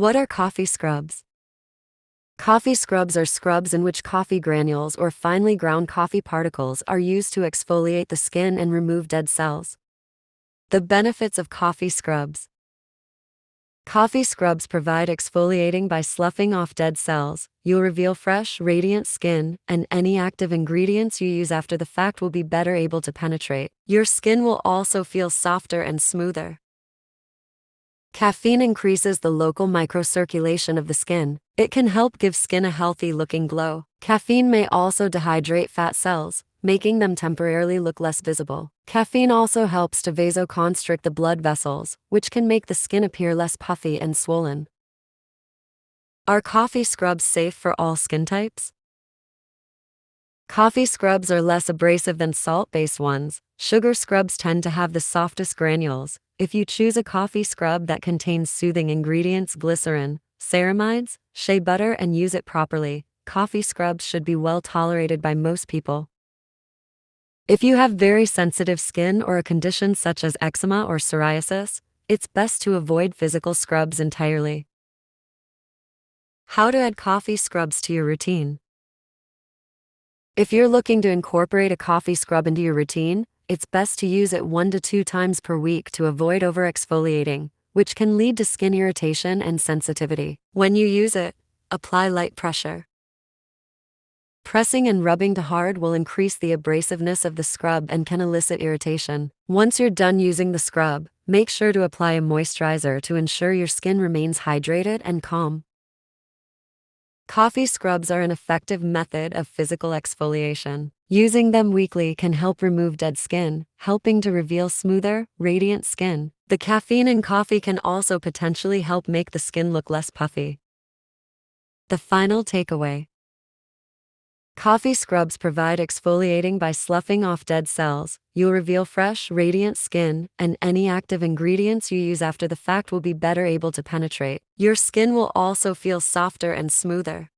What are coffee scrubs? Coffee scrubs are scrubs in which coffee granules or finely ground coffee particles are used to exfoliate the skin and remove dead cells. The benefits of coffee scrubs. Coffee scrubs provide exfoliating by sloughing off dead cells. You'll reveal fresh, radiant skin, and any active ingredients you use after the fact will be better able to penetrate. Your skin will also feel softer and smoother. Caffeine increases the local microcirculation of the skin. It can help give skin a healthy-looking glow. Caffeine may also dehydrate fat cells, making them temporarily look less visible. Caffeine also helps to vasoconstrict the blood vessels, which can make the skin appear less puffy and swollen. Are coffee scrubs safe for all skin types? Coffee scrubs are less abrasive than salt-based ones. Sugar scrubs tend to have the softest granules. If you choose a coffee scrub that contains soothing ingredients, glycerin, ceramides, shea butter, and use it properly, coffee scrubs should be well tolerated by most people. If you have very sensitive skin or a condition such as eczema or psoriasis, it's best to avoid physical scrubs entirely. How to add coffee scrubs to your routine. If you're looking to incorporate a coffee scrub into your routine, it's best to use it 1 to 2 times per week to avoid over-exfoliating, which can lead to skin irritation and sensitivity. When you use it, apply light pressure. Pressing and rubbing too hard will increase the abrasiveness of the scrub and can elicit irritation. Once you're done using the scrub, make sure to apply a moisturizer to ensure your skin remains hydrated and calm. Coffee scrubs are an effective method of physical exfoliation. Using them weekly can help remove dead skin, helping to reveal smoother, radiant skin. The caffeine in coffee can also potentially help make the skin look less puffy. The final takeaway. Coffee scrubs provide exfoliating by sloughing off dead cells. You'll reveal fresh, radiant skin, and any active ingredients you use after the fact will be better able to penetrate. Your skin will also feel softer and smoother.